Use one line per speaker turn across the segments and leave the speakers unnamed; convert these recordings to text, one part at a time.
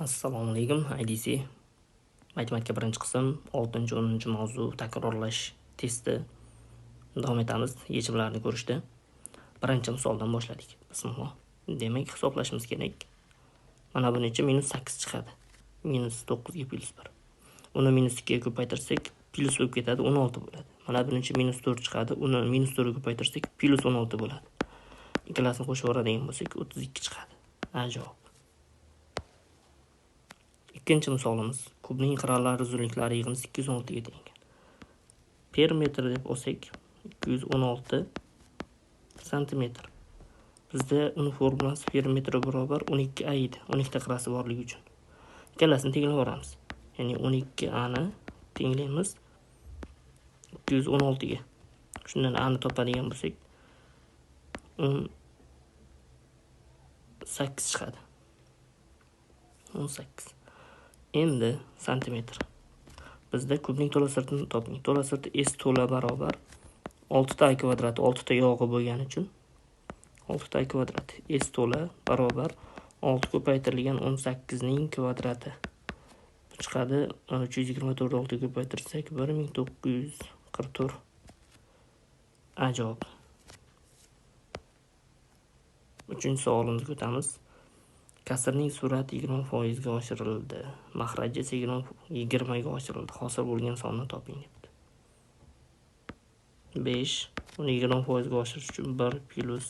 Assalomu alaykum, IDC. Matematika birinchi qism 6-10 mavzu takrorlash testi. Davom etamiz yechimlarini ko'rishda. Birinchi misoldan boshladik. Bismillah. Demak, hisoblashimiz kerak. Mana bunicha -8 chiqadi. -9 ga +1. Uni -2 ga ko'paytirsak, plus bo'lib ketadi, 16 bo'ladi. Mana bunicha -4 chiqadi. Uni -4 ga ko'paytirsak, +16 bo'ladi. Ikkalasini qo'shib yuboradigan bo'lsak, 32 chiqadi. Ajoyib. Ikkinchi misolimiz. Kubning qirralari uzunliklari yig'ini 816 ga teng. Perimetr deb olsak 216 cm. Bizda uni formulasi perimetr barobar 12a edi. 12 ta qirrasi borligi uchun. Ikkalasini tenglab olamiz. Ya'ni 12a ni tenglaymiz 216 ga. Shundan a ni topadigan bo'lsak 18 chiqadi. 18. Endi santimetr. Bizda kubning to'la sirtini toping. To'la sirti s to'la barobar 6 ta kvadrat, 6 ta yog'i bo'lgani uchun 6 ta kvadrat s to'la barobar 6 ko'paytirilgan 18 ning kvadrati. Bu chiqadi 324 6 ko'paytirsak 1944. Ajoyib. Uchinchi savolimizga o'tamiz. Kasrning surati 20% ga oshirildi. Mahraji 20 ga oshirildi. Hosil bo'lgan sonni toping debdi. 5 uni 20% ga oshirish uchun 1 plus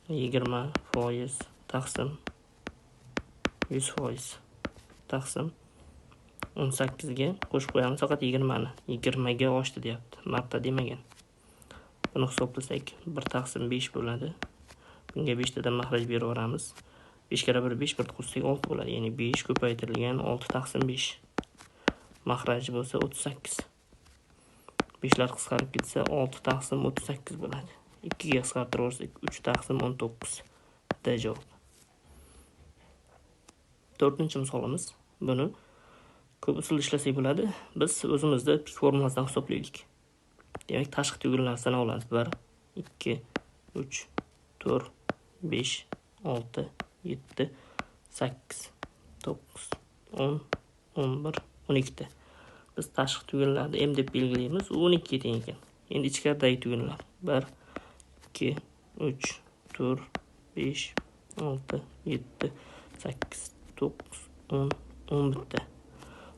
20% taqsim 100% taqsim 18 ga qo'shib qo'yamiz. Faqat 20 ni 20 ga oshdi deyapti. Marta demagan. Buni hisoblasak 1 taqsim 5 bo'ladi. Bunga 5 tadan mahraj berib yuboramiz. 5 kara 1 5, 1 qo'shsak 6 bo'ladi. Ya'ni 5 ko'paytirilgan 6 taqsim 5. Mahraji bo'lsa 38. 5 lar qisqarib ketsa 6 taqsim 38 bo'ladi. 2 ga qisqartirib olsak 3 taqsim 19. D javob. 4-misolimiz. Buni ko'p usul ishlasak bo'ladi. Biz o'zimizda pik formulasidan hisoblaylik. Demak, tashqi tugunlarni sanab olamiz. 1 2 3 4 5 6 7 8 9 10 11 12 ta. Biz tashqi tugunlarni m deb belgilaymiz. U 12 ga teng ekan. Endi ichkaridagi tugunlar 1 2 3 4 5 6 7 8 9 10 11 ta.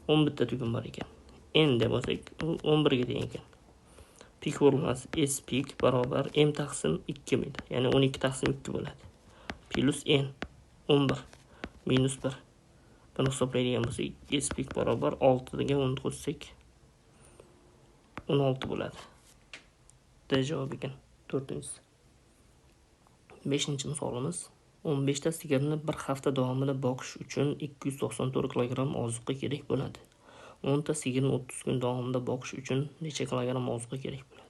11 ta tugun bor ekan. N deb olsak u 11 ga teng ekan. Pik formulasi S pik barobar m taqsim 2 edi. Ya'ni 12 taqsim 2 bo'ladi. Plus n 11 minus 1. Buni hisoblaydigan bo'lsak S pik barobar 6 ga 10 qo'shsak 16 bo'ladi. D javob ekan. 4-inchisi. 5-misolimiz. 15 ta sigirni bir hafta davomida boqish uchun 294 kilogramm ozuqa kerak bo'ladi. 10 ta sigirni 30 kun davomida boqish uchun necha kilogramm ozuqa kerak bo'ladi?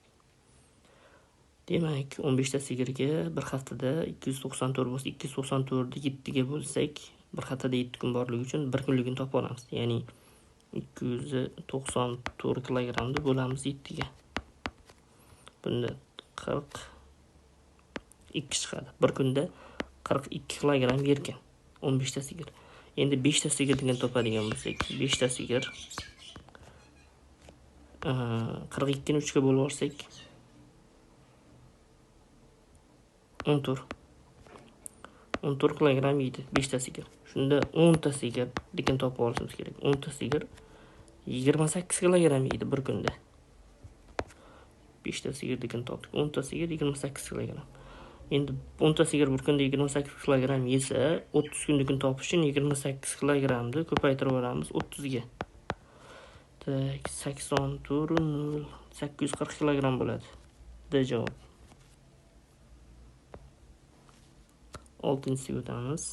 Demak, 15 ta sigirga bir haftada 294 bo'lsa, 294 ni 7 ga bo'lsak, bir haftada 7 kun borligi uchun 1 kunligini topib olamiz. Ya'ni 294 kilogrammni bo'lamiz 7 ga. Bunda 42 chiqadi. Bir kunda 42 kilogramm yerkan 15 ta sigir. Endi 5 ta sigirni topadigan bo'lsak, 5 ta sigir 42 ni 3 ga bo'lib olsak 14 kilogramm yeydi 5 ta sigir. Shunda 10 ta sigir lekin topib olishimiz kerak. 10 ta sigir 28 kilogramm yeydi bir kunda. 5 ta sigir lekin topdik. 10 ta sigir 28 kilogramm. Endi 10 ta sigir bir kunda 28 kilogramm yesa, 30 kunlikini topish uchun 28 kilogrammni ko'paytirib yuboramiz 30 ga. 84 0 840 kilogramm bo'ladi. D javob. 6-inchisiga o'tamiz.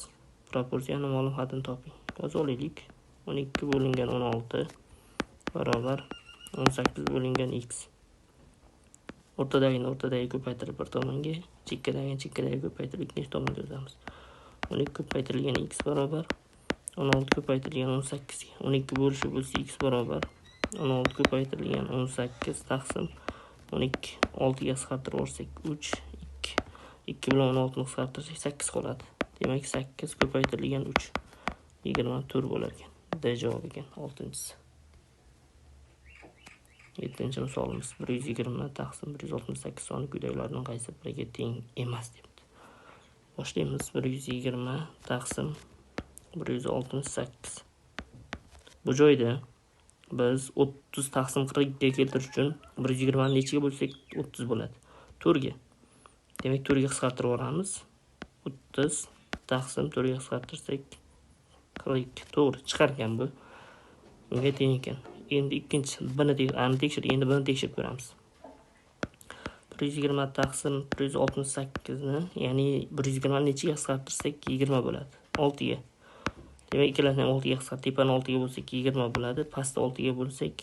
Proporsiyani ma'lum hadini toping. Yozib olaylik. 12 bo'lingan 16 barobar 18 bo'lingan x. O'rtadagi ko'paytirib bir tomonga, chekkadagi ko'paytirib ikkinchi tomonga yozamiz. 12 ko'paytirilgan x barobar 16 ko'paytirilgan 18 ga. 12 bo'lishi bo'lsa x barobar 16 ko'paytirilgan 18 taqsim 12. 6 ga qisqartirib olsak 3 2 bilan 16 ni qisqartirsak 8 qoladi. Demak 8 ko'paytirilgan 3. 24 bo'lar ekan. D javob ekan 6-si. 7-chi misolimiz 120 taqsim 168 soni quyidagilardan qaysi biriga teng emas debdi. Boshlaymiz. 120 taqsim 168. Bu joyda biz 30 taqsim 40 ga keltirish uchun 120 ni nechiga bo'lsak 30 bo'ladi? 4 ga. Demak 4 ga qisqartirib olamiz. 30 taqsim 4 ga qisqartirsak 40. To'g'ri chiqargan bu. Bunga teng ekan. Endi ikkinchi buni tekshirib, endi buni tekshirib ko'ramiz. 120 taqsim 168 ni, ya'ni 120 ni nechiga qisqartirsak 20 bo'ladi. 6 ga. Demak, ikkalasini 6 ga qisqart. Tepani 6 ga bo'lsak 20 bo'ladi. Pastni 6 ga bo'lsak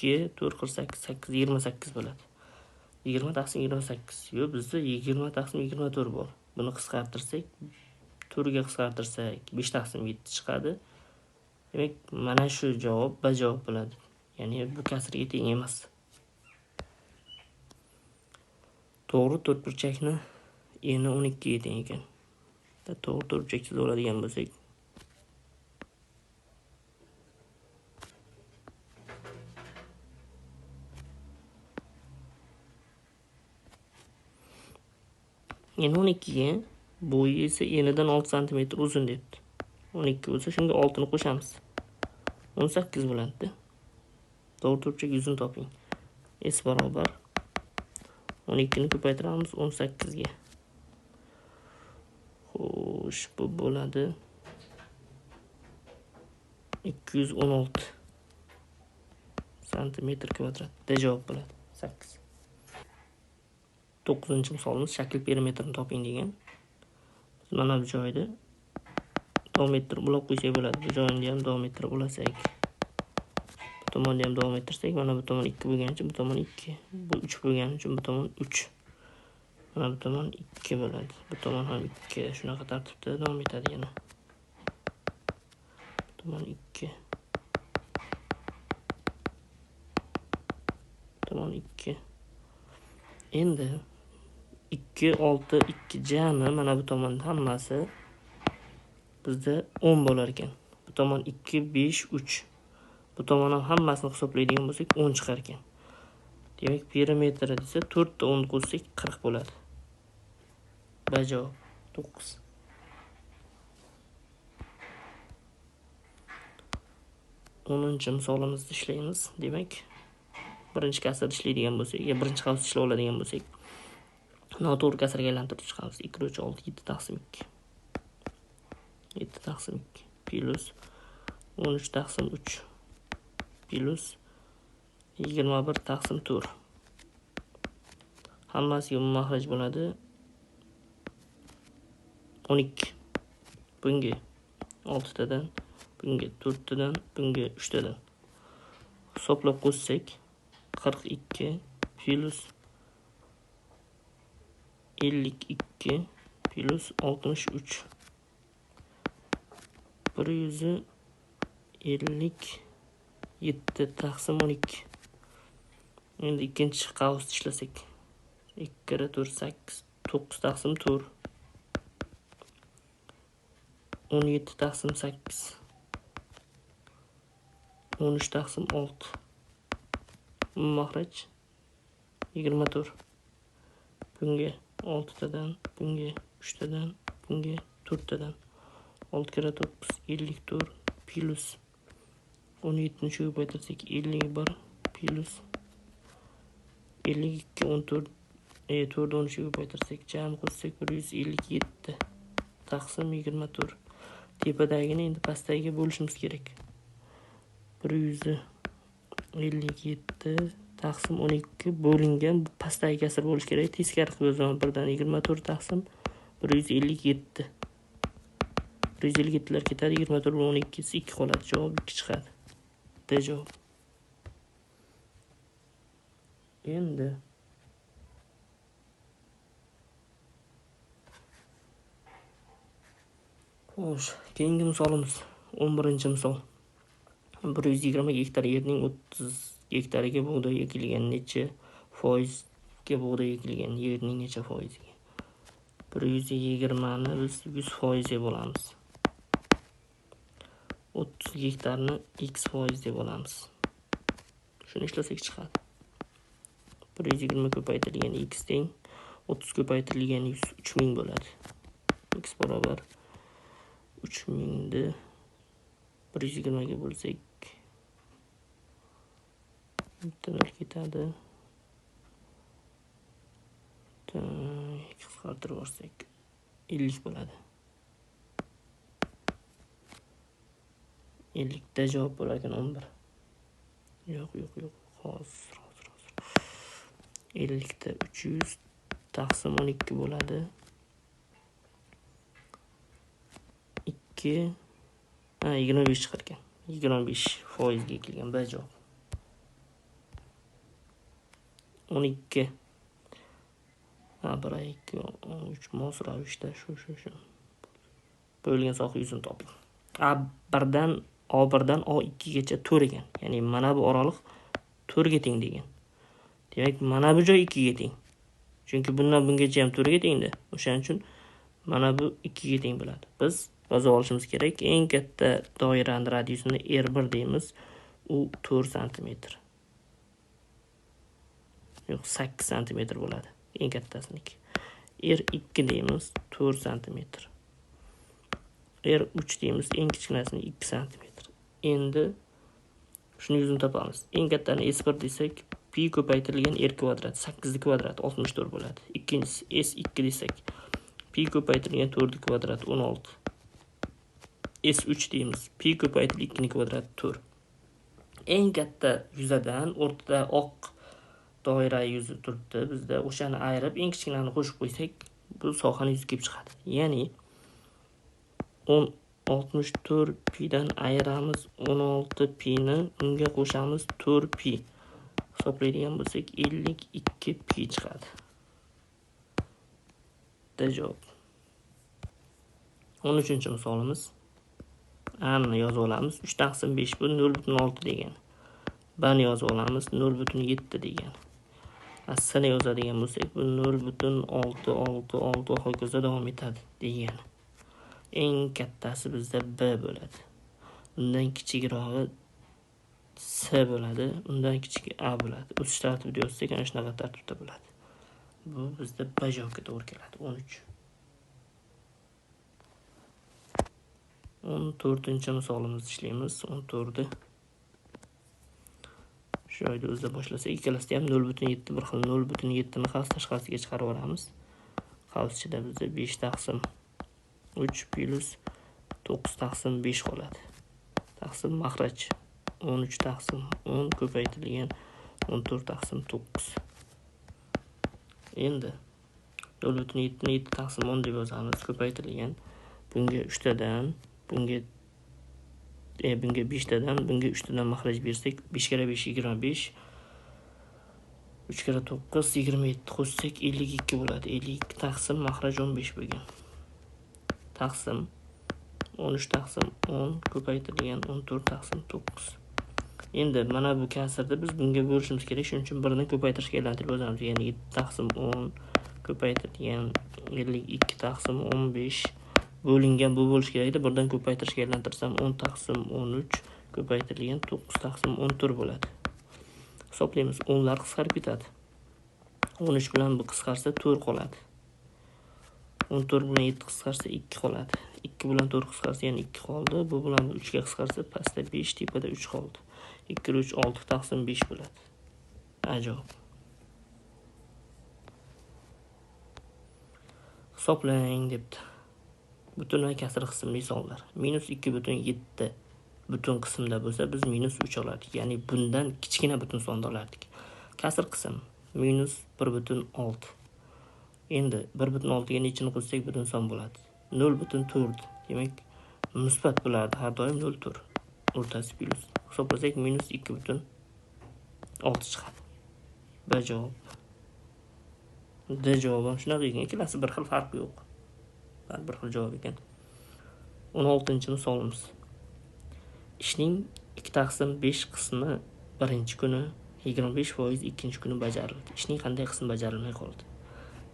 2, 4, 48, 8, 28 bo'ladi. 20 taqsim 28. Yo, bizda 20 taqsim 24 bor. Buni qisqartirsak, 4 ga qisqartirsak 5 taqsim 7 chiqadi. Demak, mana shu javob B javob bo'ladi. Ya'ni bu kasrga teng emas. To'g'ri to'rtburchakni eni 12 ga teng ekan. To'g'ri to'rtburchak chiza oladigan bo'lsak, eni 12 ga, bo'yi esa enidan 6 cm uzun debdi. 12 bo'lsa, shunga 6 ni qo'shamiz. 18 bo'ladi. To'g'ri to'rtburchak yuzini toping. S barobar 12 ni ko'paytiramiz 18 ga. Xo'sh, bu bo'ladi 216 santimetr kvadrat. D javob bo'ladi 8. 9-chi misolimiz shakl perimetrini toping degan. Biz mana bu joyda diametr ulab qo'ysak bo'ladi. Bu joyini ham diametr ulasak, bu tomonni ham davom ettirsak, mana bu tomon 2 bo'lgani uchun bu tomon 2, bu 3 bo'lgani uchun bu tomon 3. Mana bu tomon 2 bo'ladi. Bu tomon ham 2. Shunaqa tartibda davom etadi yana. Bu tomon 2. Tomon 2. Endi 2, 6, 2 jami mana bu tomonda hammasi bizda 10 bo'lar ekan. Bu tomon 2, 5, 3. Bu tomon ham hammasini hisoblaydigan bo'lsak 10 chiqar ekan. Demak, perimetri desa 4 ta 10 qo'shsak 40 bo'ladi. B javob 9. 10-chi misolimizni ishlaymiz. Demak, birinchi kasr ishlaydigan bo'lsak, birinchi qavs ishlay oladigan bo'lsak, noto'g'ri kasrga aylantirib chiqamiz. 2 + 6 7 taqsim 2. 7 taqsim 2 plus 13 taqsim 3 plus 21 taqsim 4. Hammasiga maxraj bo'ladi 12. Bunga 6 tadan, bunga 4 tadan, bunga 3 tadan. Hisoblab qo'shsak 42 plus 52 plus 63. 157 taqsim 12. Endi ikkinchi qavsni ishlasak 2 kira 4 8, 9 taqsim 4. 17 taqsim 8. 13 taqsim 6. Maxraj 24. Bunga 6 tadan, bunga 3 tadan, bunga 4 tadan. 6 kira 9 54 plus 17 ni shuga ko'paytirsak 51 plus 52 14 4 13 ga ko'paytirsak jami qo'shsak 157 taqsim 24. Tepadagini endi pastdagiga bo'lishimiz kerak. 157 taqsim 12 bo'lingan pastdagi kasr bo'lish kerak. Teskari qilib yozaman. 1dan 24 taqsim 157. 157 lar ketadi. 24 bilan 12 isi 2 qoladi. Javob 2 chiqadi. D javob. Endi xo'sh, keyingi misolimiz 11-misol. 120 gektar yerning 30 gektariga bug'doy ekilgan, necha foizga bug'doy ekilgan? Yerning necha foiziga? 120 ni biz 100% bo'lamiz. 30 gektarni x% deb olamiz. Shuni ishlasak chiqadi. 120 ko'paytirilgan x teng 30 ko'paytirilgan 3000 bo'ladi. X barobar 3000 ni 120 ga bo'lsak bitta nol ketadi. Qisqartirib olsak 50 bo'ladi. 50 da javob bo'lar ekan 11. Yo'q. Hozir. 50 da 300 taqsim 12 bo'ladi. 2 25 chiqar ekan. 25% ga kelgan B javob. 12 1 2 13 mos ravishda shu bo'lgan soha yuzini toping. A1dan A2 gacha 4 ekan. Ya'ni mana bu oraliq 4 ga teng degan. Demak, mana bu joy 2 ga teng. Chunki bundan bungacha ham 4 ga tengda. O'shaning uchun mana bu 2 ga teng bo'ladi. Biz yozib olishimiz kerak. Eng katta doiraning radiusini R1 deymiz. U 4 sm. Yo'q, 8 sm bo'ladi. Eng kattasiniki. R2 deymiz 4 sm. R3 deymiz eng kichkinasini 2 sm. Endi shuni yuzini topamiz. Eng kattani S1 desak, pi ko'paytirilgan R kvadrat 8 ni kvadrati 64 bo'ladi. Ikkinchisi S2 desak, pi ko'paytirilgan 4 ni kvadrat 16. S3 deymiz, pi ko'paytirilgan 2 ni kvadrat 4. Eng katta yuzadan o'rtada oq doira yuzi turibdi. Bizda o'shani ayirib eng kichkinani qo'shib qo'ysak, bu sohani yuzi kelib chiqadi. Ya'ni 64 pi dan ayiramiz 16 pi ni, unga qo'shamiz 4 pi. Hisoblaydigan bo'lsak 52 pi chiqadi. D javob. 13-misolimiz. A ni yozib olamiz. 3 taqsim 5 bu 0.6 degan. B ni yozib olamiz 0.7 degan. Asini yozadigan bo'lsak bu 0.666 hokazo davom etadi degan. Eng kattasi bizda B bo'ladi. Undan kichikrog'i C bo'ladi, undan kichigi A bo'ladi. O'sish tartibida yozsak ana shunaqa tartibda bo'ladi. Bu bizda B javobga to'g'ri keladi. 13. 14-misolimizni ishlaymiz. 14 shu joyda o'zida boshlasak, ikkalasida ham 0.7 bir xil 0.7 ni havz tashqarisiga chiqarib olamiz. Havz ichida bizda 5 taqsim 3 plus 9 taqsim 5 qoladi. Taqsim maxraj 13 taqsim 10 ko'paytirilgan 14 taqsim 9. Endi 0.7 ni 7 taqsim 10 deb yozamiz. Ko'paytirilgan bunga 3 tadan, bunga 5 tadan, bunga 3 tadan maxraj bersak, 5 kere 5 25. 3 kere 9 27 qo'shsak 52 bo'ladi. 52 taqsim maxraj 15 bo'lgan. Taqsim 13 taqsim 10 ko'paytirilgan 14 taqsim 9. Endi mana bu kasrda biz bunga bo'lishimiz kerak. Shuning uchun birni ko'paytirishga aylantirib yozamiz. Ya'ni 7 taqsim 10 ko'paytirilgan 52 taqsim 15 bo'lingan bu bo'lish kerak edi. Birdan ko'paytirishga aylantirsam 10 taqsim 13 ko'paytirilgan 9 taqsim 14 bo'ladi. Hisoblaymiz. 10lar qisqarib ketadi. 13 bilan bu qisqarsa 4 qoladi. 14 bilan 7 qisqarsa 2 qoladi. 2 bilan 4 qisqarsa yana 2 qoldi. Bu bilan 3 ga qisqarsa pastda 5, tepada 3 qoldi. 2 kere 3 6 taqsim 5 bo'ladi. A javob. Hisoblang debdi. Butun va kasr qismli sonlar. -2.7 butun qismda bo'lsa, biz -3 olardik. Ya'ni bundan kichkina butun sonda olardik. Kasr qism -1.6. Endi 1.6 ga nechini qo'shsak butun son bo'ladi? 0.4. Demak, musbat bo'lardi. Har doim 0.4. O'rtasi plus. Hisoblasak -2.6 chiqadi. B javob. D javob ham shunaqa ekan. Ikkalasi bir xil, farq yo'q. Bir xil javob ekan. 16-misolimiz. Ishning 2 taqsim 5 qismi birinchi kuni 25% ikkinchi kuni bajarildi. Ishning qanday qismi bajarilmay qoldi?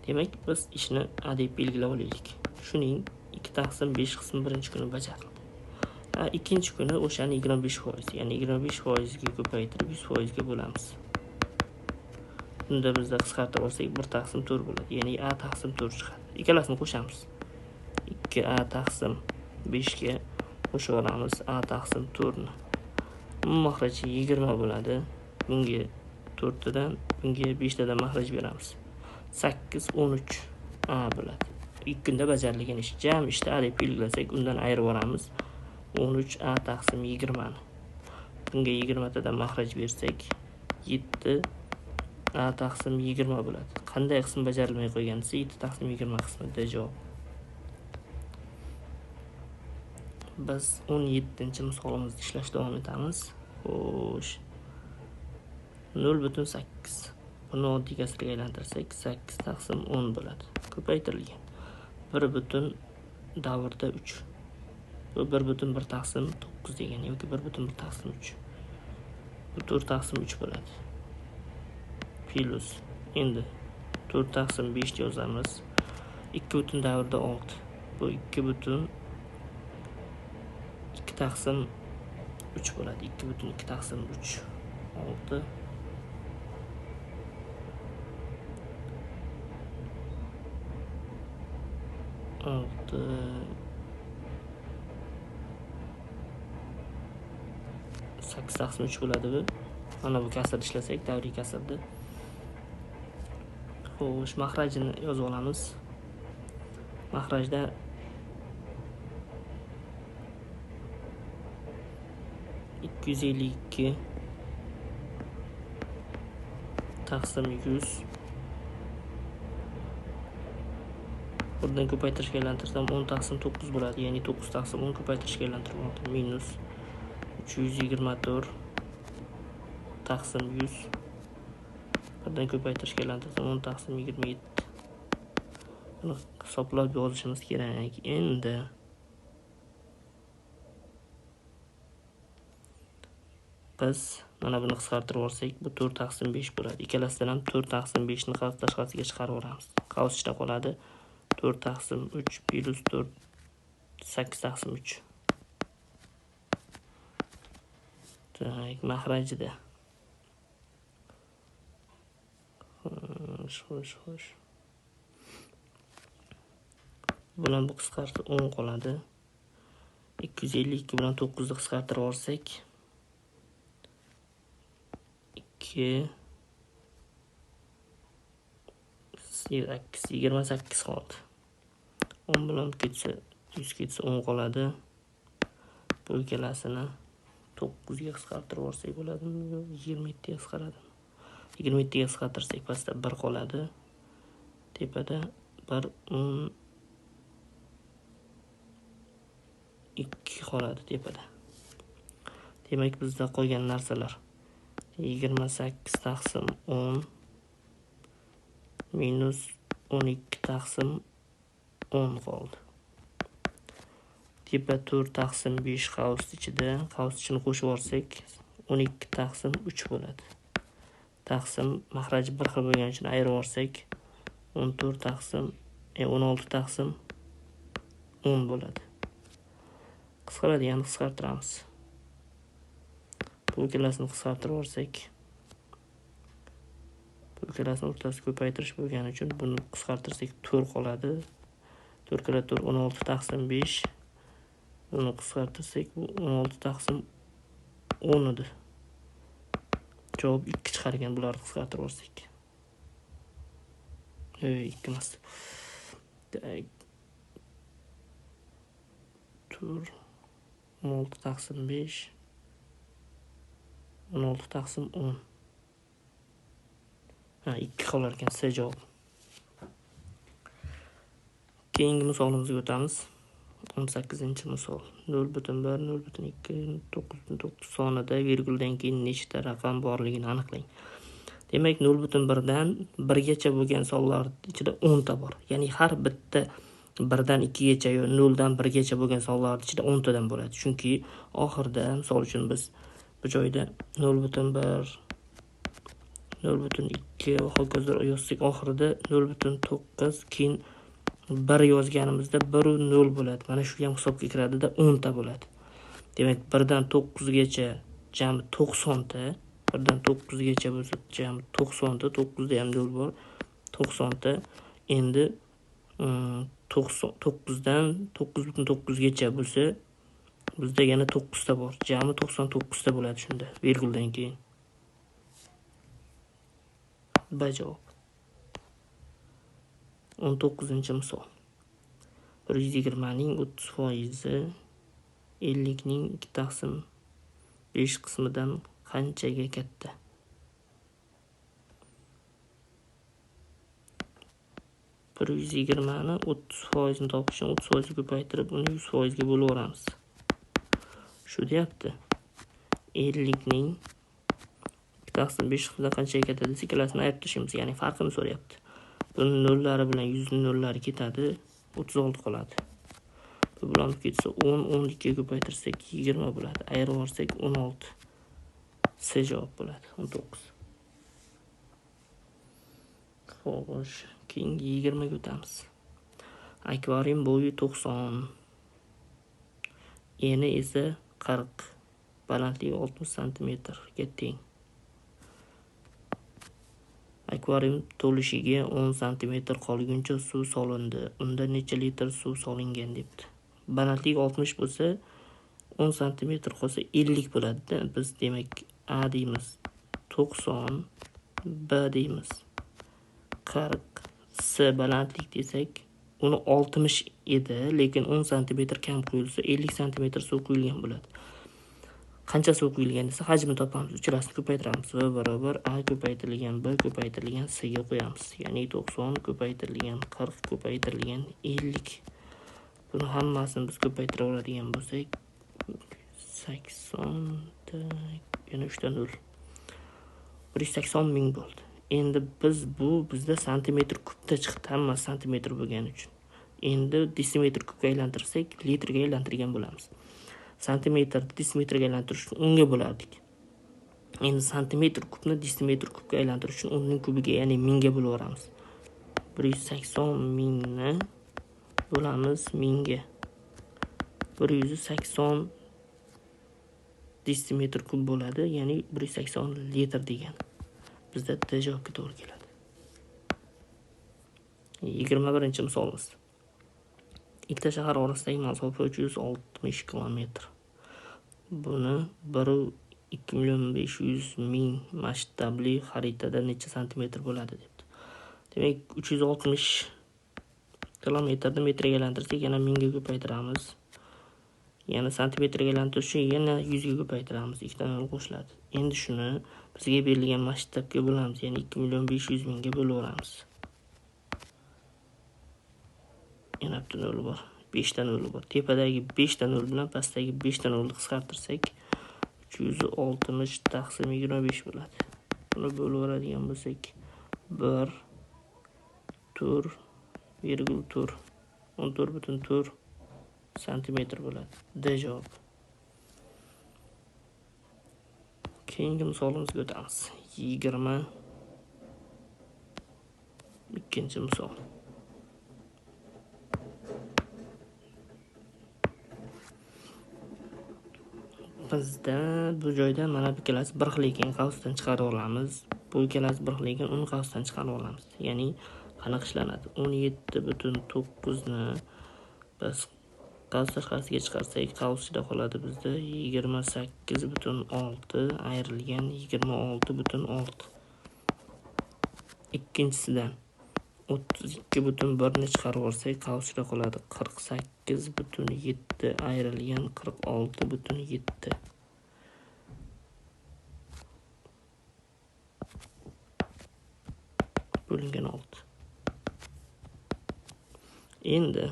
Demak, biz ishni A deb belgilab olaylik. Shuning 2 taqsim 5 qismi birinchi kuni bajarildi. Ikkinchi kuni o'shani 25%, ya'ni 25% ga ko'paytirib 100% ga bo'lamiz. Bunda bizda qisqartirib olsak 1 taqsim 4 bo'ladi, ya'ni a taqsim 4 chiqadi. Ikkalasini qo'shamiz. 2a taqsim 5 ga qo'shib olamiz a taqsim 4 ni. Maxraj 20 bo'ladi. Bunga 4 tadan, bunga 5 tadan maxraj beramiz. 8 13 a bo'ladi. 2 kunda bajarilgan ish. Jami ishda a deb belgilasak, undan ayirib olamiz 13 a taqsim 20 ni. Bunga 20 tadan maxraj bersak 7 a taqsim 20 bo'ladi. Qanday qism bajarilmay qo'ygan desa 7 taqsim 20 qismida javob. Biz 17-misolimizni ishlashda davom etamiz. Xo'sh. 0.8. Buni oddiy kasraga aylantirsak 8 taqsim 10 bo'ladi. Ko'paytirilgan. 1 davrda 3. Bu 1 taqsim 9 degani yoki 1 taqsim 3. Bu 4 taqsim 3 bo'ladi. Plus endi 4 taqsim 5 yozamiz. 2 davrda 6. Bu 2 taqsim 3 bo'ladi. 2 taqsim 3 6 8 taqsim 3 bo'ladi bu. Mana bu kasr ishlasak, davriy kasrda. Xo'sh, maxrajini yozib olamiz. Maxrajda $252 taqsim 100. Buradan ko'paytirishga aylantirsam 10 taqsim 9 bo'ladi. Ya'ni 9 taqsim 10 ko'paytirishga aylantirmoqda. Minus 324 taqsim 100. Buradan ko'paytirishga aylantirsam 10 taqsim 27. Buni hisoblab yozishimiz kerak. Endi biz mana buni qisqartirib olsak, bu 4 taqsim 5 bo'ladi. Ikkalasidan ham 4 taqsim 5 ni qavs tashqarisiga chiqarib olamiz. Qavs ichida qoladi 4 taqsim 3 plus 4 8 taqsim 3. Tak, maxrajida. Xo'sh. Bilan bu qisqarsa 10 qoladi. 252 bilan 9 ni qisqartirib olsak 28 qoldi. 10 bilan ketsa 100 ketsa 10 qoladi. Bu ikkalasini 9 ga qisqartirib olsak bo'ladimi? 27 ga qisqaradi. 27 ga qisqartirsak pastda 1 qoladi. Tepada 1 2 qoladi tepada. Demak, bizda qolgan narsalar 28 taqsim 10 minus 12 taqsim 10 qoldi. Tepa 4 taqsim 5 qavs ichida, qavs ichini qo'shib olsak 12 taqsim 3 bo'ladi. Taqsim maxraji bir xil bo'lgani uchun ayirib olsak 14 taqsim 16 taqsim 10 bo'ladi. Qisqaradigan qisqartiramiz. Bu ikkalasini qisqartirib olsak, bu ikkalasini o'rtasida ko'paytirish bo'lgani uchun buni qisqartirsak 4 qoladi. 4 kira 4 16 taqsim 5. Buni qisqartirsak bu 16 taqsim 10 edi. Javob 2 chiqargan bularni qisqartirib olsak. 2 emas. 4 16 taqsim 5 16 taqsim 10. 2 qolar ekan C javob. Keyingi misolimizga o'tamiz. 18-misol. 0.1 0.2 9.9 sonida virguldan keyin nechta raqam borligini aniqlang. Demak, 0.1 dan 1 gacha bo'lgan sonlar ichida 10 ta bor. Ya'ni har bitta 1 dan 2 gacha yo 0 dan 1 gacha bo'lgan sonlar ichida 10 tadan bo'ladi. Chunki oxirida, misol uchun biz bu joyda 0.1 0.2 va hokazo yozsak, oxirida 0.9 keyin 1 yozganimizda 1 0 bo'ladi. Mana shu ham hisobga kiradida 10 ta bo'ladi. Demak, 1dan 9gacha jami 90 ta. 1dan 9gacha bo'lsa jami 90 ta, 9 da ham 0 bor. 90 ta. Endi 9dan 9.9gacha bo'lsa, bizda yana 9 ta bor. Jami 99 ta bo'ladi shunda, virguldan keyin. B javob. 19-misol. 120 ning 30% 50 ning 2/5 qismidan qanchaga katta? Bir 120 ni 30% topish uchun 30% ko'paytirib, uni 100% ga bo'lib o'ramiz. Shu deyapti. 50 ning 2/5 qismidan qanchaga katta desa, ikkalasini ayirib tashlashimiz, ya'ni farqini so'rayapti. Buni nollari bilan 100 ning nollari ketadi, 36 qoladi. Bu bilan ketsa 10, 12 ga ko'paytirsak 20 bo'ladi. Ayirib yuborsak 16. C javob bo'ladi. 19. Xo'sh, keyingi 20 ga o'tamiz. Akvarium bo'yi 90, eni esa 40, balandligi 60 cm ga teng. Akvarium to'lishiga 10 cm qolguncha suv solindi. Unda necha litr suv solingan debdi. Balandligi 60 bo'lsa, 10 cm qolsa 50 bo'ladi-da. Biz demak A deymiz 90, B deymiz 40, C balandlik desak, uni 60 edi, lekin 10 cm kam qo'yilsa 50 cm suv quyilgan bo'ladi. Qancha suv quyilgan desa, hajmini topamiz. Uchalasini ko'paytiramiz. V barobar A ko'paytirilgan B ko'paytirilgan C ga qo'yamiz. Ya'ni 90 ko'paytirilgan 40 ko'paytirilgan 50. Buni hammasini biz ko'paytira oladigan bo'lsak, 80 ta yana 3 ta 0. 180 ming bo'ldi. Endi bizda santimetr kubda chiqdi, hamma santimetr bo'lgani uchun. Endi desimetr kubga aylantirsak, litrga aylantirgan bo'lamiz. Santimetr desimetrga aylantirish uchun 10 ga bo'lardik. Endi santimetr kubni desimetr kubga aylantirish uchun 10 ning kubiga, ya'ni 1000 ga bo'lib o'ramiz. 180 mingni bo'lamiz 1000 ga. 180 desimetr kub bo'ladi, ya'ni 180 litr degan. Bizda D javobga to'g'ri keladi. 21-misolimiz. Ikkita shahar orasidagi masofa 360 km. Buni 1.2.500.000 masshtabli xaritada necha santimetr bo'ladi debdi. Demak, 360 kilometrni metrga aylantirsak, yana 1000 ga ko'paytiramiz. Yana santimetrga aylantirish uchun yana 100 ga ko'paytiramiz. Ikkita nol qo'shiladi. Endi shuni bizga berilgan masshtabga bo'lamiz, ya'ni 2.500.000 ga bo'lib o'ramiz. Yana bitta nol bor. 5 ta nol bor. Tepadagi 5 ta nol bilan pastdagi 5 ta nolni qisqartirsak 360 taqsim 25 bo'ladi. Buni bo'lib o'radigan bo'lsak 1 tur virgul tur 14.4 santimetr bo'ladi. D javob. Keyingi misolimizga o'tamiz. 22-misol. Bizda bu joyda mana bu ikkalasi bir xil ekan, qavsdan chiqarib olamiz. Bu ikkalasi bir xil ekan, uni qavsdan chiqarib olamiz. Ya'ni qanaqa ishlanadi? 17.9 ni biz qavs tashqarisiga chiqarsak, qavs ichida qoladi bizda 28.6 ayrilgan 26.6. Ikkinchisidan 32.1 ni chiqarib olsak, qavs ichida qoladi 48.7 ayrilgan 46.7. Bo'lingan 6. Endi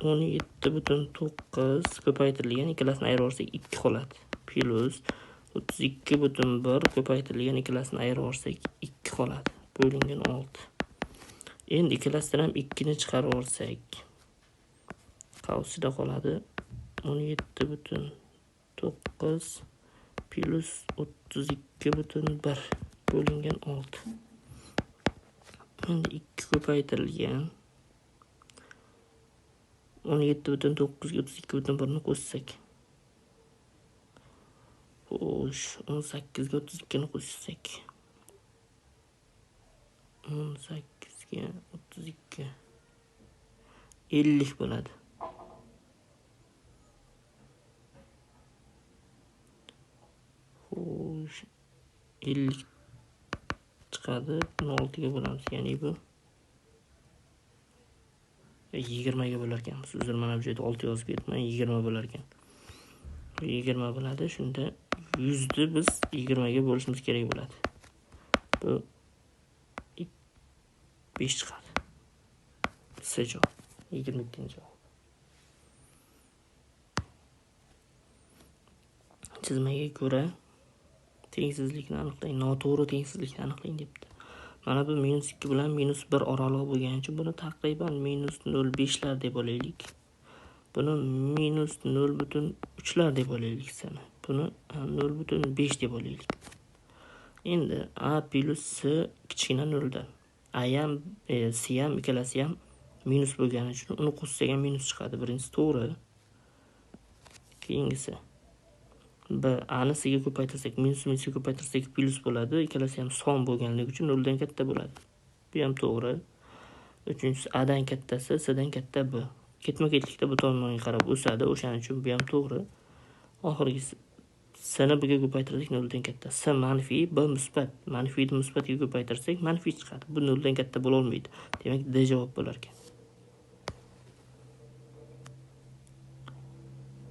17.9 ko'paytirilgan, ikkalasini ayirib olsak 2 qoladi. Plus 32.1 ko'paytirilgan, ikkalasini ayirib olsak 2 qoladi. Bo'lingan 6. Endi ikkalasidan ham 2 ni chiqarib olsak, qavsida qoladi 17.9 plus 32.1 bo'lingan 6. Endi 2 ko'paytirilgan 17,9 ga 32,1 qo'shsak. Xo'sh, 18 ga 32 ni qo'shsak. 18 ga 32 50 bo'ladi. Xo'sh, 50 chiqadi. Buni 6 ga bo'lamiz. Ya'ni bu 20 ga bo'lar ekanmiz. Uzr, mana bu yerda 6 yozib ketman. 20 bo'lar ekan. 20 bo'ladi. Shunda 100 ni biz 20 ga bo'lishimiz kerak bo'ladi. Bu 5 chiqadi. C javob. 22-javob. Chizmaga ko'ra tengsizlikni aniqlang. Noto'g'ri tengsizlikni aniqlang debdi. Mana bu -2 bilan -1 oralig'i bo'lgani uchun buni taqriban -0,5lar deb olaylik. Buni -0,3lar deb olaylik sana. Buni 0,5 deb olaylik. Endi A plus C kichkina 0 dan. A ham C ham ikkalasi ham minus bo'lgani uchun uni qo'shsak ham minus chiqadi. Birinchisi to'g'ri. Keyingisi B A ni C ga ko'paytirsak, minusga ko'paytirsak plus bo'ladi. Ikkalasi ham son bo'lganligi uchun 0 dan katta bo'ladi. Bu ham to'g'ri. Uchinchisi A dan kattasi, C dan katta B. Ketma-ketlikda bu tomonga qarab o'sadi. O'shaning uchun bu ham to'g'ri. Oxirgisi C ni B ga ko'paytirsak 0 dan katta. C manfiy, B musbat. Manfiyni musbatga ko'paytirsak manfiy chiqadi. Bu 0 dan katta bo'la olmaydi. Demak, D javob bo'lar ekan.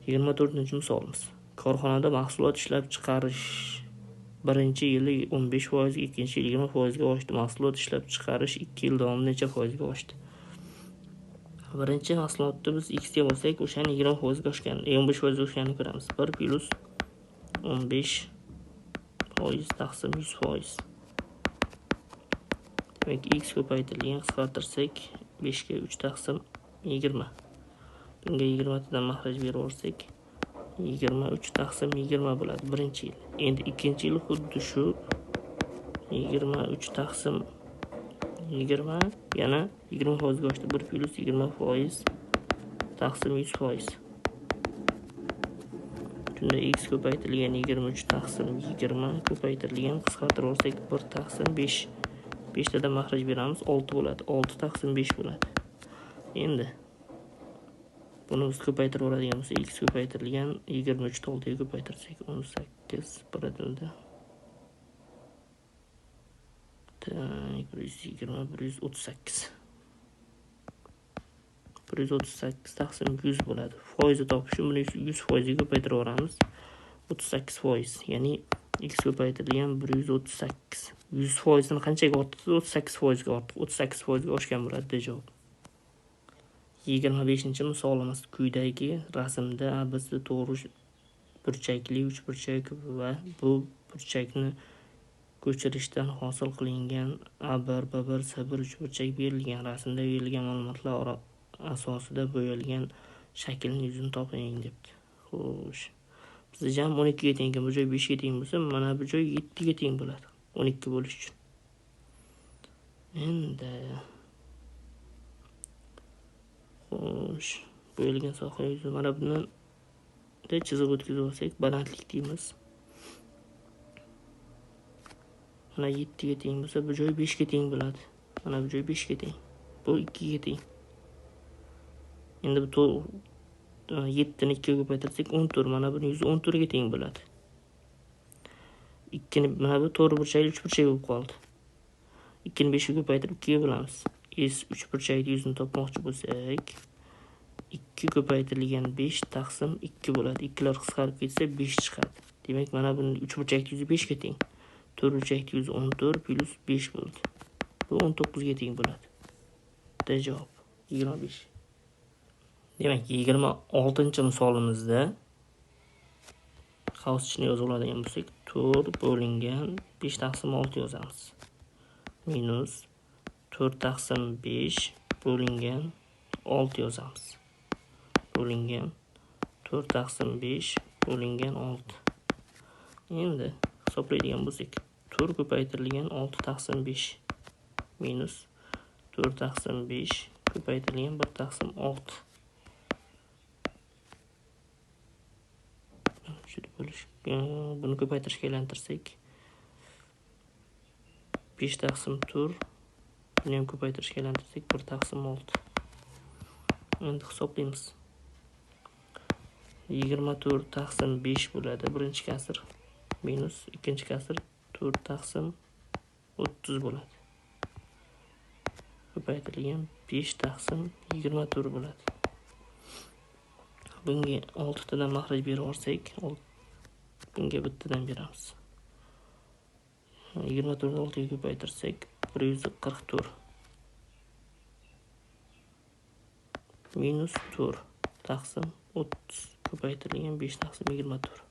24-misolimiz. Korxonada mahsulot ishlab chiqarish birinchi yili 15%, ikkinchi yil 20% ga oshdi. Mahsulot ishlab chiqarish 2 yil davomida necha foizga oshdi? Birinchi mahsulotni biz X deb olsak, o'shani 20% ga oshgan, 15% ga oshganini ko'ramiz. 1 plus 15% taqsim 100%. Demak, X ko'paytirilgan qisqartirsak 5 ga 3 taqsim 20. Bunga 20 dan mahraj berib olsak 23 taqsim 20 bo'ladi birinchi yil. Endi ikkinchi yil xuddi shu 23 taqsim 20 yana 20% ga oshdi. 1 plus 20% taqsim 100%. Shunda X ko'paytirilgan 23 taqsim 20 ko'paytirilgan qisqartirib olsak 1 taqsim 5. 5 dan mahraj beramiz 6 bo'ladi. 6 taqsim 5 bo'ladi. Endi buni biz ko'paytirib oladigan bo'lsa, X ko'paytirilgan 23 ni 6 ga ko'paytirsak 18 birodilda. 138. 138 taqsim 100 bo'ladi. Foizni topish uchun buni 100% ga ko'paytirib olamiz. 38%, ya'ni X ko'paytirilgan 138. 100% ni qanchaga orttirsa 38% ga ortib, 38% ga oshgan bo'ladi deb javob. 25-misolimiz. Quyidagi rasmda ABC to'g'ri burchakli 3 burchak va bu burchakni ko'chirishdan hosil qilingan A1, B1, C1 3 burchak berilgan. Rasmda berilgan ma'lumotlar asosida bo'yalgan shaklning yuzini toping debdi. Xo'sh. Bizda jam 12 ga teng, bu joy 5 ga teng bo'lsa, mana bu joy 7 ga teng bo'ladi. 12 bo'lish uchun. Endi xo'sh, bo'yalgan soha yuzi mana bundan chiziq o'tkazib olsak, balandlik deymiz. Mana 7 ga teng bo'lsa, bu joy 5 ga teng bo'ladi. Mana bu joy 5 ga teng. Bu 2 ga teng. Endi bu 7 ni 2 ga ko'paytirsak 14, mana buni yuzi 14 ga teng bo'ladi. 2 ni mana bu to'g'ri burchakli 3 burchak bo'lib qoldi. 2 ni 5 ga ko'paytirib 2 ga bo'lamiz. S 3 burchakli yuzini topmoqchi bo'lsak, 2 ko'paytirilgan 5 taqsim 2 bo'ladi. 2 lar qisqarib ketsa 5 chiqadi. Demak, mana buni 3 burchakli yuzi 5 ga teng. 4 burchakli yuzi 14 plus 5 bo'ldi. Bu 19 ga teng bo'ladi. D javob 25. Demak, 26-misolimizda qavs ichini yozib oladigan bo'lsak, 4 bo'lingan 5 taqsim 6 yozamiz. Minus 4 taqsim 5 bo'lingan 6 yozamiz. Bo'lingan 4 taqsim 5 bo'lingan 6. Endi hisoblaydigan bo'lsak, 4 ko'paytirilgan 6 taqsim 5 minus 4 taqsim 5 ko'paytirilgan 1 taqsim 6. Shuni bo'lish, buni ko'paytirishga aylantirsak 5 taqsim 4, buni ham ko'paytirishga aylantirsak 1 taqsim 6. Endi hisoblaymiz. 24 taqsim 5 bo'ladi birinchi kasr minus ikkinchi kasr 4 taqsim 30 bo'ladi. Ko'paytirilgan 5 taqsim 24 bo'ladi. Bunga 6 tadan makhraj berib olsak, bunga bittadan beramiz. 24 ni 6 ga ko'paytirsak 144 minus 4 taqsim 30 ko'paytirilgan 5 taqsim 24.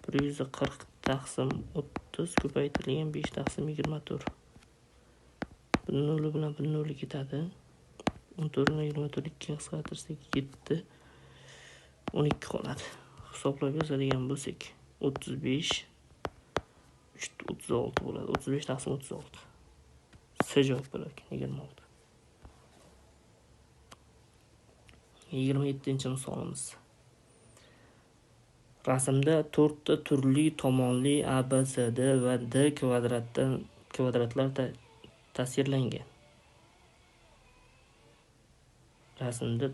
140 taqsim 30 ko'paytirilgan 5 taqsim 24. Buni 0 bilan 0 ketadi. 14 ni 24 2 ga qisqartirsak 7 12 qoladi. Hisoblab yozadigan bo'lsak 35 36 bo'ladi. 35 taqsim 36. C javob bo'lar ekan 26. 27-misolimiz. Rasmda 4 ta turli tomonli ABCD va D kvadratlar tasvirlangan. Rasmda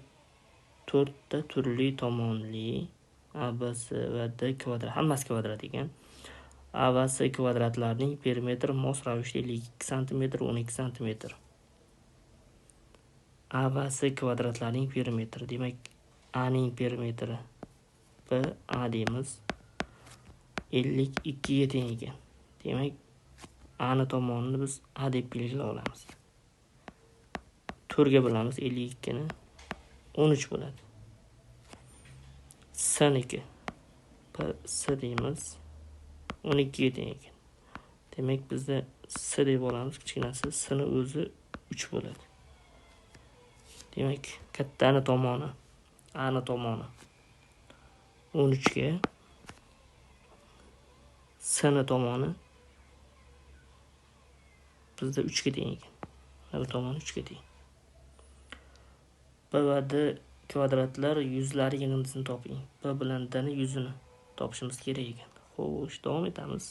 4 ta turli tomonli ABC va D kvadrat, hammasi kvadrat ekan. A va C kvadratlarning perimetri mos ravishda 52 cm 12 cm. A va C kvadratlarning perimetri, demak A ning perimetri B A deymiz 52 ga teng ekan. Demak A ni tomonini biz A deb belgilab olamiz. 4 ga bo'lamiz 52 ni 13 bo'ladi. C niki B C deymiz 12 ga teng ekan. Demak bizda C deb olamiz, kichkinasi C ni o'zi 3 bo'ladi. Demak kattani tomoni A ni tomoni 13 ga, C ni tomoni bizda 3 ga teng ekan. Bu tomoni 3 ga teng. B va D kvadratlar yuzlari yig'indisini toping. B bilan D ni yuzini topishimiz kerak ekan. Xo'sh, davom etamiz.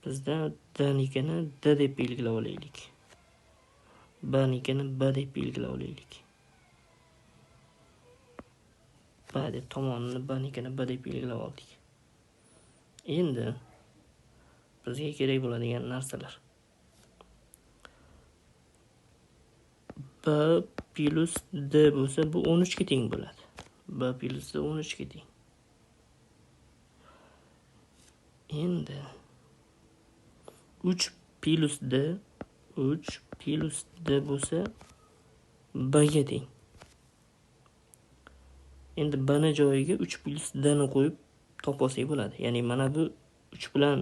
Bizda D nikini D deb belgilab olaylik. B nikini B deb belgilab olaylik. B deb tomonini B nikini B deb belgilab oldik. Endi bizga kerak bo'ladigan narsalar. B plus D bo'lsa bu 13 ga teng bo'ladi. B plus D 13 ga teng. Endi 3 plus D bo'lsa B ga teng. Endi B ni joyiga 3 plus D ni qo'yib topolsak bo'ladi. Ya'ni mana bu 3 bilan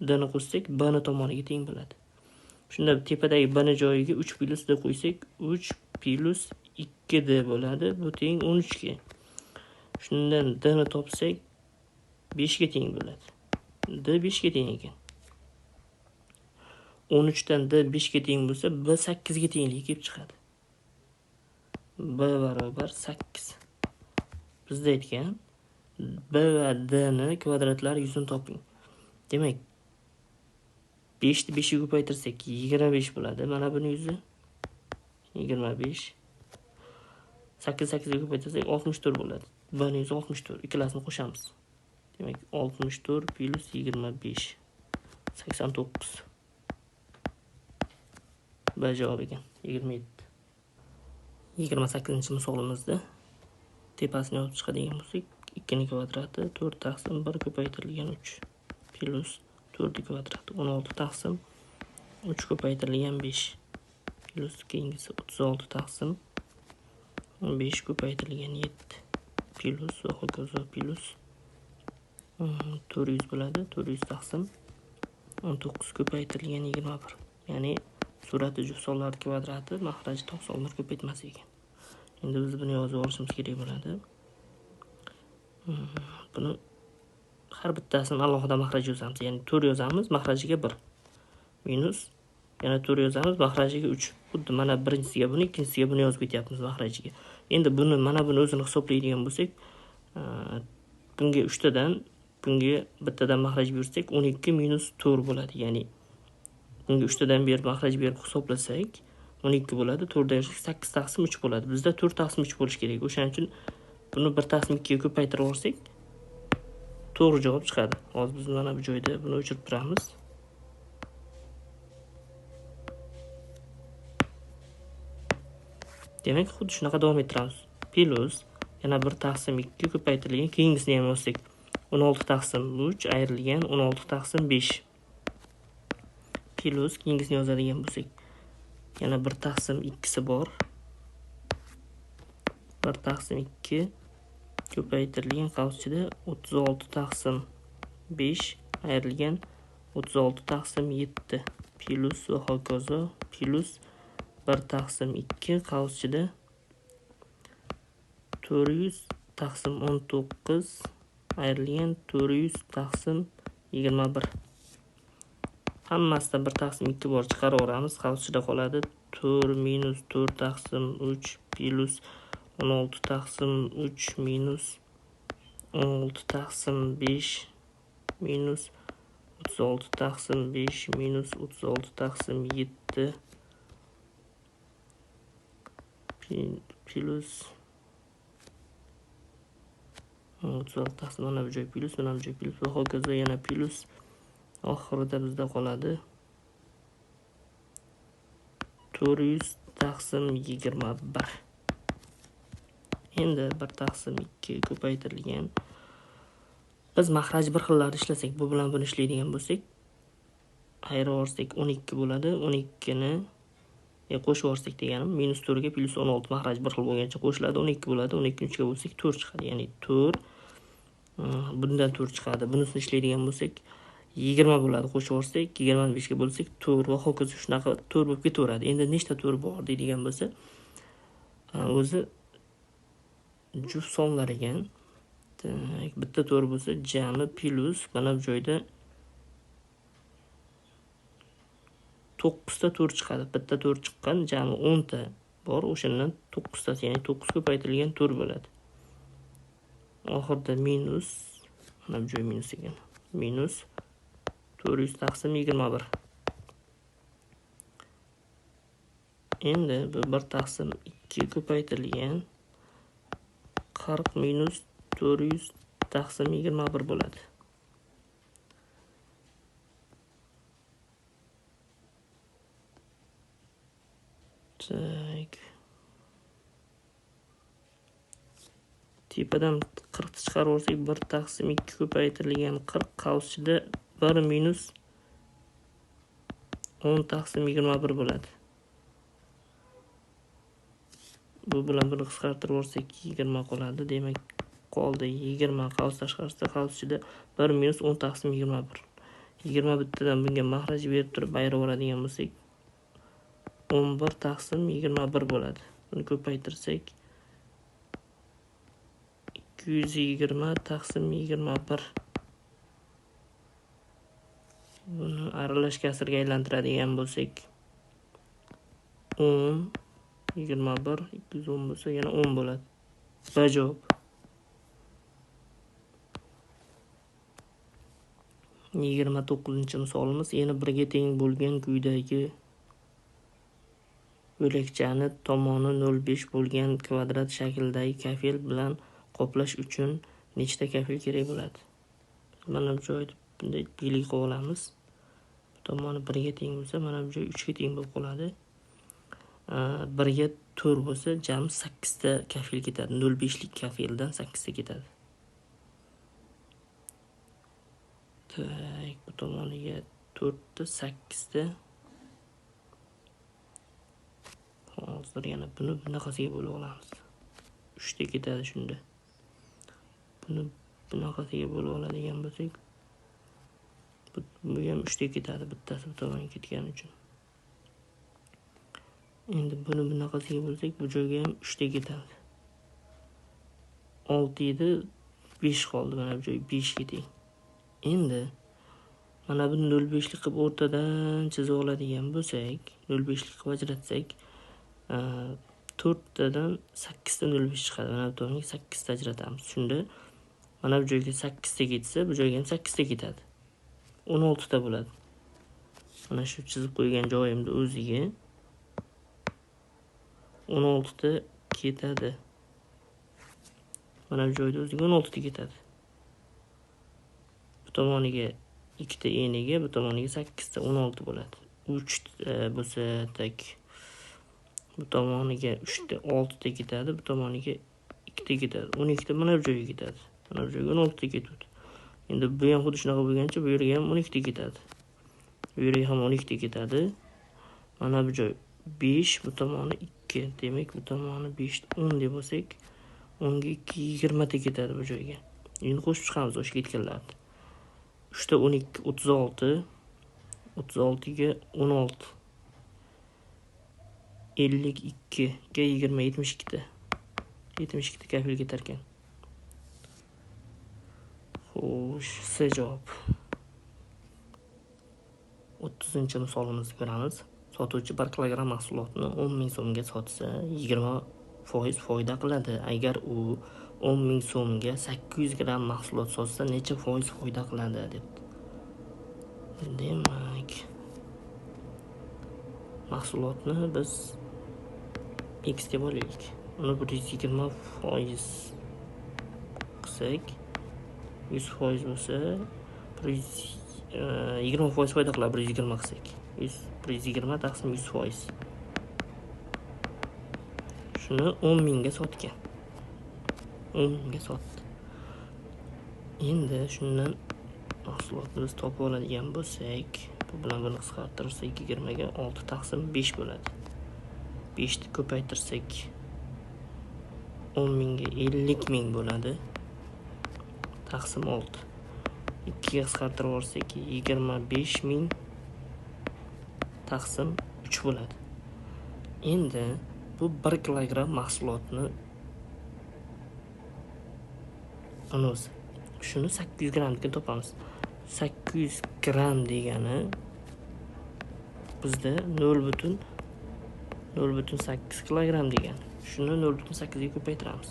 D ni qo'shsak B ni tomoniga teng bo'ladi. Shunda tepadagi B ni joyiga 3 plus D qo'ysak 3 plus 2D bo'ladi. Bu teng 13 ga. Shundan D ni topsak 5 ga teng bo'ladi. D 5 ga teng ekan. 13 dan D 5 ga teng bo'lsa B 8 ga tengligi kelib chiqadi. B barobar 8. Bizda aytgan B va D ni kvadratlar yuzini toping. Demak 5 ni 5 ga ko'paytirsak 25 bo'ladi. Mana buni yuzi 25. 8 8 ga ko'paytirsak 64 bo'ladi. B ni yuzi 64. Ikkalasini qo'shamiz. Demak 64 plus 25 89. B javob ekan 27. 28-misolimizda tepasini yozib chiqadigan bo'lsak 2 ni kvadrati 4 taqsim 1 ko'paytirilgan 3 plus 4 kvadrati 16 taqsim 3 ko'paytirilgan 5 plus keyingisi 36 taqsim 5 ko'paytirilgan 7 plus va hokazo plus 400 bo'ladi. 400 taqsim 19 ko'paytirilgan 21. Ya'ni surati jufsollar kvadrati mahraji taqsimlar ko'paytmasi ekan. Endi biz buni yozib olishimiz kerak bo'ladi. Buni har bittasini alohida mahraj yozamiz. Ya'ni 4 yozamiz, mahrajiga 1. Minus yana 4 yozamiz, mahrajiga 3. Xuddi mana birinchisiga buni, ikkinchisiga buni yozib ketyapmiz mahrajiga. Endi mana buni o'zini hisoblaydigan bo'lsak, bunga 3 tadan, bunga bittadan mahraj bersak 12 minus 4 bo'ladi. Ya'ni bunga 3 tadan berib mahraj berib hisoblasak 12 bo'ladi. 4 dan 8 taqsim 3 bo'ladi. Bizda 4 taqsim 3 bo'lish kerak. O'shaning uchun buni 1 taqsim 2 ga ko'paytirib olsak to'g'ri javob chiqadi. Hozir biz mana bu joyda buni o'chirib turamiz. Demak, xuddi shunaqa davom ettiramiz. Plus yana 1 taqsim 2 ko'paytirilgan, keyingisini ham yozsak 16 taqsim 3 ayrilgan 16 taqsim 5. Plus keyingisini yozadigan bo'lsak, yana 1 taqsim 2si bor. 1 taqsim 2 ko'paytirilgan qavs ichida 36 taqsim 5 ayrilgan 36 taqsim 7 plus va hokazo plus 1 taqsim 2 qavs ichida 400 taqsim 19 ayrilgan 400 taqsim 21. Hammasidan 1 taqsim 2 bor, chiqarib olamiz. Qavs ichida qoladi 4 minus 4 taqsim 3 plus 16 taqsim 3 minus 16 taqsim 5 minus 36 taqsim 5 minus 36 taqsim 7 plus 36 taqsim mana bu joy plus, mana bu joy plus va hokazo yana plus. Oxirida bizda qoladi 400 taqsim 21. Endi 1 taqsim 2 ko'paytirilgan. Biz mahraj bir xillarda ishlasak, bu bilan buni ishlaydigan bo'lsak, ayirib olsak 12 bo'ladi. 12 ni qo'shib olsak deganim, minus 4 ga plus 16 mahraj bir xil bo'lgancha qo'shiladi, 12 bo'ladi. 12 ni 3 ga bo'lsak 4 chiqadi. Ya'ni 4 bundan 4 chiqadi. Bunisini ishlaydigan bo'lsak 20 bo'ladi. Qo'shib olsak 20 ni 5 ga bo'lsak 4 va hokazo shunaqa 4 bo'lib ketaveradi. Endi nechta 4 bor deydigan bo'lsa, o'zi juft sonlar ekan. Bitta 4 bo'lsa jami plus mana bu joyda 9 ta 4 chiqadi. Bitta 4 chiqqan, jami 10 ta bor. O'shandan 9 tasi, ya'ni 9 ko'paytirilgan 4 bo'ladi. Oxirida minus, mana bu joy minus ekan. Minus 400 taqsim 21. Endi bu 1 taqsim 2 ko'paytirilgan 40 minus 400 taqsim 21 bo'ladi. Tepadan 40 chiqarib olsak 1 taqsim 2 ko'paytirilgan 40 qavs ichida 1 minus 10 taqsim 21 bo'ladi. Bu bilan buni qisqartirib olsak 20 qoladi. Demak, qoldi 20 qavs tashqarisida, qavs ichida 1 minus 10 taqsim 21. 20 bittadan bunga mahraj berib turib ayirib oladigan bo'lsak 11 taqsim 21 bo'ladi. Buni ko'paytirsak 220 taqsim 21. Buni aralash kasrga aylantiradigan bo'lsak 10 21 210 bo'lsa yana 10 bo'ladi. Javob 29-misolimiz. Yana 1 ga teng bo'lgan quyidagi bo'lakchani tomoni 0,5 bo'lgan kvadrat shaklidagi kafel bilan qoplash uchun nechta kafel kerak bo'ladi? Mana bu joyda bunday belgi qilib olamiz. Tomoni 1 ga teng bo'lsa, mana bu joy 3 ga teng bo'lib qoladi. 1 ga 4 bo'lsa, jami 8 ta kafel ketadi. 0,5 lik kafeldan 8 ta ketadi. Bu tomoniga 4 ta, 8 ta. Hozir yana buni bunaqasiga bo'lib olamiz. 3 ta ketadi shunda. Buni bunaqasiga bo'lib oladigan bo'lsak, bu ham 3 ta ketadi, bittasi bu tomonga ketgani uchun. Endi buni bunaqasiga bo'lsak, bu joyga ham 3 ta ketadi. 6 edi, 5 qoldi. Mana bu joy 5 ga teng. Endi mana buni 0,5 lik qilib o'rtadan chizib oladigan bo'lsak, 0,5 lik qilib ajratsak, 4tadan 8ta 0,5 chiqadi. Mana bu tomonga 8ta ajratamiz. Shunda mana bu joyga 8ta ketsa, bu joyga ham 8ta ketadi. 16ta bo'ladi. Mana shu chizib qo'ygan joyimda o'ziga 16ta ketadi. Mana bu joyda o'ziga 16ta ketadi. Bu tomoniga 2ta eniga, bu tomoniga 8ta 16 bo'ladi. 3 bo'lsa tak. Bu tomoniga 3ta 6ta ketadi, bu tomoniga 2ta ketadi. 12ta mana bu joyga ketadi. Mana bu joyga 16ta ketadi. Endi bu ham xuddi shunaqa bo'lgancha bu yerga ham 12ta ketadi. Bu yerga ham 12ta ketadi. Mana bu joy 5, bu tomoni 2. Demak, bu tomoni 5, 10 deb bo'lsak, 10 ga 2 20ta ketadi bu joyga. Endi qo'shib chiqamiz o'sha ketganlarni. 3 ta 12 36, 36 ga 16. 52 ga 20 72 ta. 72 ta kafil ketar ekan. Xo'sh, C javob. 30-misolimizni ko'ramiz. Sotuvchi 1 kilogramm mahsulotni 10,000 so'mga sotsa, 20% foyda qiladi. Agar u 10,000 so'mga 800 gramm mahsulot sotsa, necha foiz foyda qiladi debdi. Demak, mahsulotni biz x deb olaylik. Uni 120% qilsak, 100% bo'lsa, 20% foyda qiladi 120 qilsak. 120 taqsim 100%. Shuni 10,000 ga sotgan. 10,000 ga sotdi. Endi shundan mahsulotni biz topib oladigan bo'lsak, bu bilan buni qisqartirsak 20 ga 6 taqsim 5 bo'ladi. 5 ni ko'paytirsak 10,000 ga 50,000 bo'ladi. Taqsim 6. 2 ga qisqartirib olsak 25,000 taqsim 3 bo'ladi. Endi bu 1 kilogramm mahsulotni o'zi shuni 800 grammga topamiz. 800 gramm degani bizda 0,8 kilogramm degani. Shuni 0,8 ga ko'paytiramiz.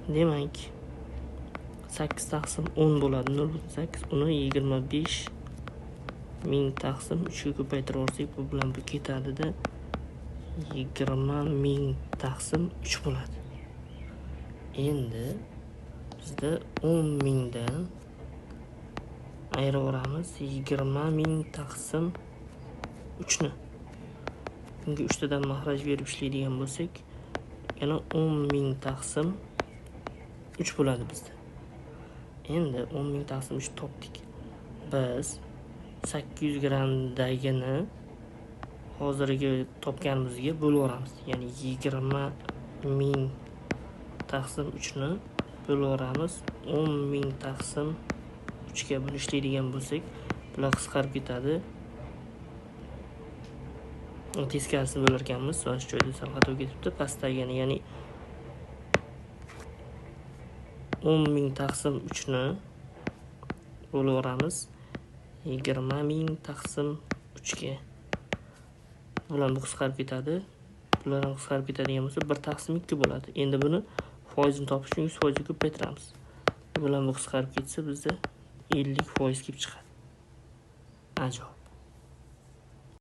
Demak, 8 taqsim 10 bo'ladi 0,8. Uni 25,000 taqsim 3 ga ko'paytirib olsak, bu bilan bu ketadi-da 20,000 taqsim 3 bo'ladi. Endi bizda 10,000 dan ayiraveramiz 20,000 taqsim 3 ni. Bunga 3 tadan mahraj berib ishlaydigan bo'lsak, yana 10,000 taqsim 3 bo'ladi bizda. Endi 10,000 taqsim 3 topdik. Biz 800 grammdagini hozirgi topganimizga bo'lib o'ramiz. Ya'ni 20,000 taqsim 3 ni bo'lib o'ramiz. 10,000 taqsim 3 ga bo'lishlaydigan bo'lsak, bular qisqarib ketadi. Teskarisini bo'lar ekanmiz. Mana shu joyda sal xato ketibdi. Pastdagini, ya'ni 10,000 taqsim 3 ni bo'lib o'ramiz 20,000 taqsim 3 ga. Bular bu qisqarib ketadi. Bular ham qisqarib ketadigan bo'lsa 1 taqsim 2 bo'ladi. Endi buni foizini topish uchun 100% ga ko'paytiramiz. Bu bilan bu qisqarib ketsa bizda 50% kelib chiqadi. Ajoyib.